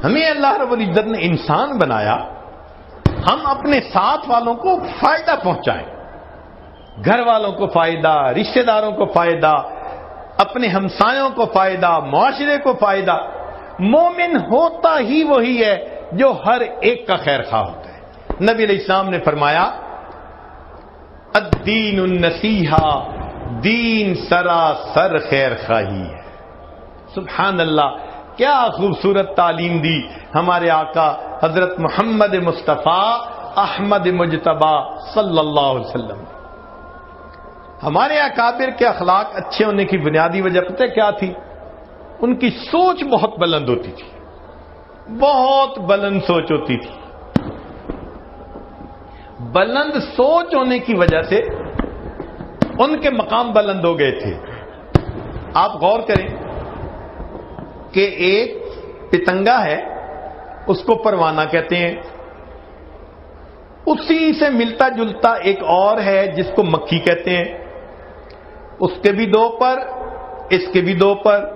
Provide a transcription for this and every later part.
ہمیں اللہ رب العزت نے انسان بنایا، ہم اپنے ساتھ والوں کو فائدہ پہنچائیں، گھر والوں کو فائدہ، رشتہ داروں کو فائدہ، اپنے ہمسایوں کو فائدہ، معاشرے کو فائدہ۔ مومن ہوتا ہی وہی ہے جو ہر ایک کا خیر خواہ ہوتا ہے۔ نبی علیہ السلام نے فرمایا الدین النصیحہ، دین سراسر خیر خواہی ہے۔ سبحان اللہ، کیا خوبصورت تعلیم دی ہمارے آقا حضرت محمد مصطفیٰ احمد مجتبیٰ صلی اللہ علیہ وسلم۔ ہمارے اکابر کے اخلاق اچھے ہونے کی بنیادی وجہ پتہ کیا تھی؟ ان کی سوچ بہت بلند ہوتی تھی، بہت بلند سوچ ہوتی تھی۔ بلند سوچ ہونے کی وجہ سے ان کے مقام بلند ہو گئے تھے۔ آپ غور کریں کہ ایک پتنگا ہے، اس کو پروانہ کہتے ہیں، اسی سے ملتا جلتا ایک اور ہے جس کو مکھی کہتے ہیں، اس کے بھی دو پر، اس کے بھی دو پر،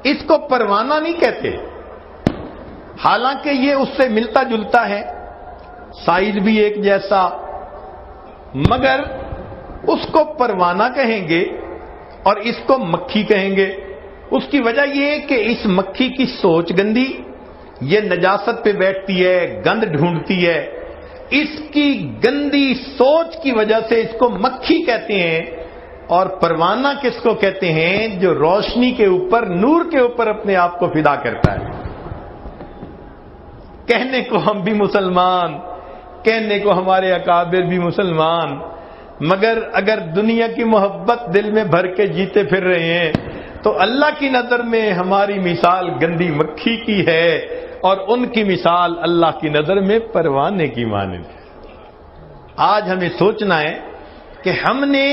اس کو پروانہ نہیں کہتے، حالانکہ یہ اس سے ملتا جلتا ہے، سائز بھی ایک جیسا، مگر اس کو پروانہ کہیں گے اور اس کو مکھی کہیں گے۔ اس کی وجہ یہ کہ اس مکھی کی سوچ گندی، یہ نجاست پہ بیٹھتی ہے، گند ڈھونڈتی ہے، اس کی گندی سوچ کی وجہ سے اس کو مکھی کہتے ہیں۔ اور پروانہ کس کو کہتے ہیں؟ جو روشنی کے اوپر، نور کے اوپر اپنے آپ کو فدا کرتا ہے۔ کہنے کو ہم بھی مسلمان، کہنے کو ہمارے اکابر بھی مسلمان، مگر اگر دنیا کی محبت دل میں بھر کے جیتے پھر رہے ہیں تو اللہ کی نظر میں ہماری مثال گندی مکھی کی ہے اور ان کی مثال اللہ کی نظر میں پروانے کی مانند ہے۔ آج ہمیں سوچنا ہے کہ ہم نے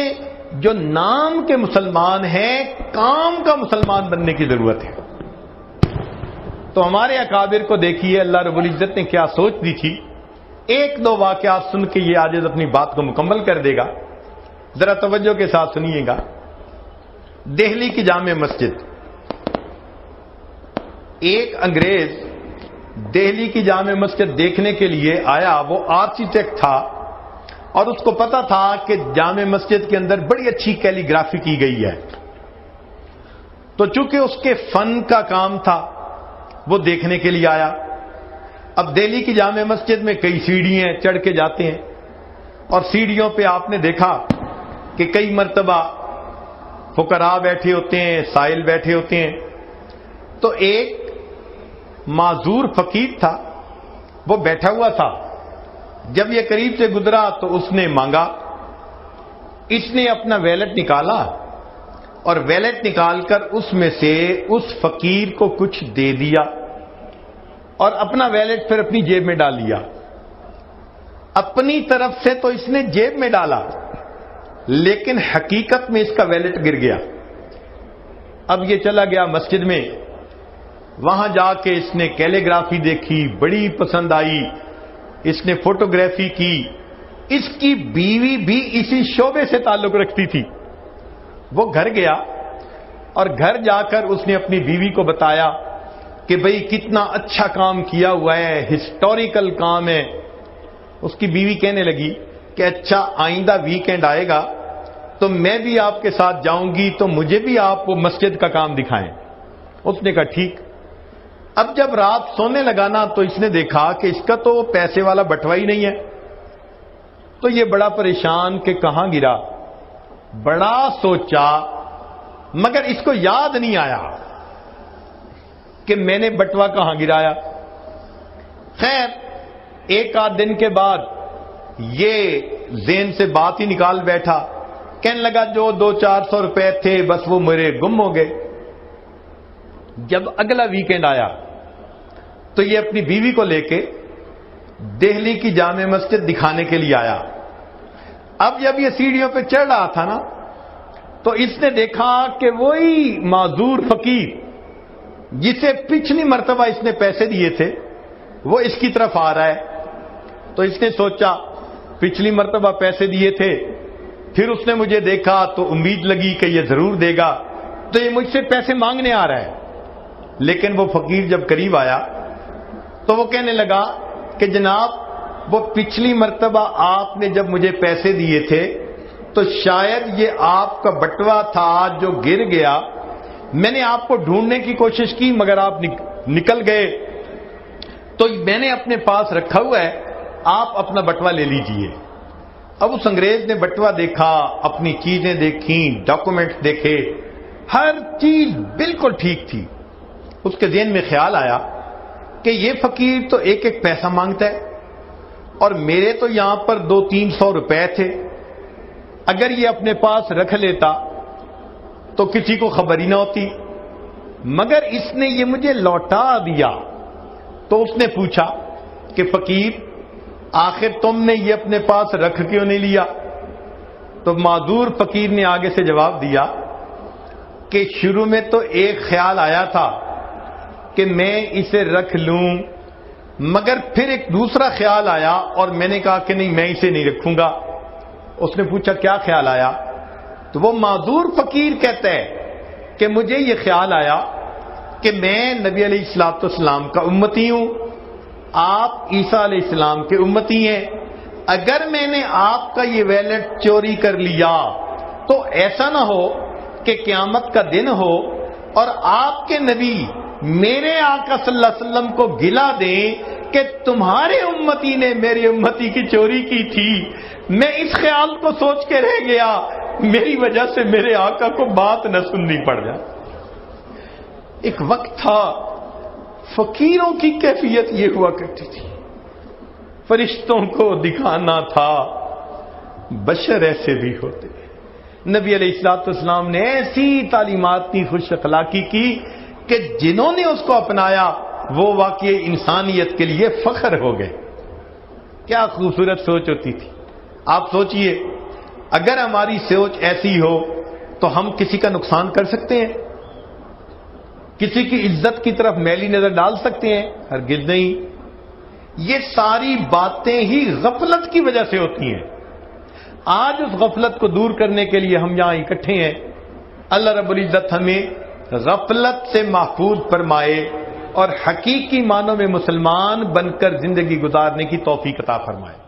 جو نام کے مسلمان ہیں، کام کا مسلمان بننے کی ضرورت ہے۔ تو ہمارے اکابر کو دیکھیے اللہ رب العزت نے کیا سوچ دی تھی۔ ایک دو واقعات سن کے یہ عاجز اپنی بات کو مکمل کر دے گا، ذرا توجہ کے ساتھ سنیے گا۔ دہلی کی جامع مسجد، ایک انگریز دہلی کی جامع مسجد دیکھنے کے لیے آیا، وہ آرکیٹیکٹ تھا اور اس کو پتا تھا کہ جامع مسجد کے اندر بڑی اچھی کیلی گرافی کی گئی ہے، تو چونکہ اس کے فن کا کام تھا وہ دیکھنے کے لیے آیا۔ اب دہلی کی جامع مسجد میں کئی سیڑھیاں ہیں، چڑھ کے جاتے ہیں، اور سیڑھیوں پہ آپ نے دیکھا کہ کئی مرتبہ فقراء بیٹھے ہوتے ہیں، سائل بیٹھے ہوتے ہیں۔ تو ایک معذور فقیر تھا، وہ بیٹھا ہوا تھا۔ جب یہ قریب سے گزرا تو اس نے مانگا، اس نے اپنا ویلٹ نکالا اور ویلٹ نکال کر اس میں سے اس فقیر کو کچھ دے دیا اور اپنا ویلٹ پھر اپنی جیب میں ڈال لیا۔ اپنی طرف سے تو اس نے جیب میں ڈالا، لیکن حقیقت میں اس کا ویلٹ گر گیا۔ اب یہ چلا گیا مسجد میں، وہاں جا کے اس نے کیلیگرافی دیکھی، بڑی پسند آئی، اس نے فوٹوگرافی کی۔ اس کی بیوی بھی اسی شعبے سے تعلق رکھتی تھی۔ وہ گھر گیا اور گھر جا کر اس نے اپنی بیوی کو بتایا کہ بھئی کتنا اچھا کام کیا ہوا ہے، ہسٹوریکل کام ہے۔ اس کی بیوی کہنے لگی کہ اچھا آئندہ ویکینڈ آئے گا تو میں بھی آپ کے ساتھ جاؤں گی، تو مجھے بھی آپ وہ مسجد کا کام دکھائیں۔ اس نے کہا ٹھیک۔ اب جب رات سونے لگا نا تو اس نے دیکھا کہ اس کا تو پیسے والا بٹوا ہی نہیں ہے، تو یہ بڑا پریشان کہ کہاں گرا، بڑا سوچا، مگر اس کو یاد نہیں آیا کہ میں نے بٹوا کہاں گرایا۔ خیر ایک آدھ دن کے بعد یہ ذہن سے بات ہی نکال بیٹھا، کہنے لگا جو 200-400 روپے تھے بس وہ میرے گم ہو گئے۔ جب اگلا ویکینڈ آیا تو یہ اپنی بیوی کو لے کے دہلی کی جامع مسجد دکھانے کے لیے آیا۔ اب جب یہ سیڑھیوں پہ چڑھ رہا تھا نا تو اس نے دیکھا کہ وہی معذور فقیر جسے پچھلی مرتبہ اس نے پیسے دیے تھے وہ اس کی طرف آ رہا ہے۔ تو اس نے سوچا پچھلی مرتبہ پیسے دیے تھے، پھر اس نے مجھے دیکھا تو امید لگی کہ یہ ضرور دے گا، تو یہ مجھ سے پیسے مانگنے آ رہا ہے۔ لیکن وہ فقیر جب قریب آیا تو وہ کہنے لگا کہ جناب وہ پچھلی مرتبہ آپ نے جب مجھے پیسے دیے تھے تو شاید یہ آپ کا بٹوا تھا جو گر گیا، میں نے آپ کو ڈھونڈنے کی کوشش کی مگر آپ نکل گئے، تو میں نے اپنے پاس رکھا ہوا ہے، آپ اپنا بٹوا لے لیجئے۔ اب اس انگریز نے بٹوا دیکھا، اپنی چیزیں دیکھیں، ڈاکومنٹس دیکھے، ہر چیز بالکل ٹھیک تھی۔ اس کے ذہن میں خیال آیا کہ یہ فقیر تو ایک ایک پیسہ مانگتا ہے اور میرے تو یہاں پر 200-300 روپے تھے، اگر یہ اپنے پاس رکھ لیتا تو کسی کو خبر ہی نہ ہوتی، مگر اس نے یہ مجھے لوٹا دیا۔ تو اس نے پوچھا کہ فقیر آخر تم نے یہ اپنے پاس رکھ کیوں نہیں لیا؟ تو معذور فقیر نے آگے سے جواب دیا کہ شروع میں تو ایک خیال آیا تھا کہ میں اسے رکھ لوں، مگر پھر ایک دوسرا خیال آیا اور میں نے کہا کہ نہیں، میں اسے نہیں رکھوں گا۔ اس نے پوچھا کیا خیال آیا؟ تو وہ معذور فقیر کہتا ہے کہ مجھے یہ خیال آیا کہ میں نبی علیہ الصلوۃ والسلام کا امتی ہوں، آپ عیسیٰ علیہ السلام کے امتی ہیں، اگر میں نے آپ کا یہ ویلٹ چوری کر لیا تو ایسا نہ ہو کہ قیامت کا دن ہو اور آپ کے نبی میرے آقا صلی اللہ علیہ وسلم کو گلا دیں کہ تمہارے امتی نے میرے امتی کی چوری کی تھی۔ میں اس خیال کو سوچ کے رہ گیا، میری وجہ سے میرے آقا کو بات نہ سننی پڑ جائے۔ ایک وقت تھا فقیروں کی کیفیت یہ ہوا کرتی تھی، فرشتوں کو دکھانا تھا بشر ایسے بھی ہوتے۔ نبی علیہ الصلوۃ والسلام نے ایسی تعلیمات کی خوش اخلاقی کی کہ جنہوں نے اس کو اپنایا وہ واقعی انسانیت کے لیے فخر ہو گئے۔ کیا خوبصورت سوچ ہوتی تھی۔ آپ سوچئے اگر ہماری سوچ ایسی ہو تو ہم کسی کا نقصان کر سکتے ہیں؟ کسی کی عزت کی طرف میلی نظر ڈال سکتے ہیں؟ ہرگز نہیں۔ یہ ساری باتیں ہی غفلت کی وجہ سے ہوتی ہیں۔ آج اس غفلت کو دور کرنے کے لیے ہم یہاں اکٹھے ہیں۔ اللہ رب العزت ہمیں غفلت سے محفوظ فرمائے اور حقیقی معنوں میں مسلمان بن کر زندگی گزارنے کی توفیق عطا فرمائے۔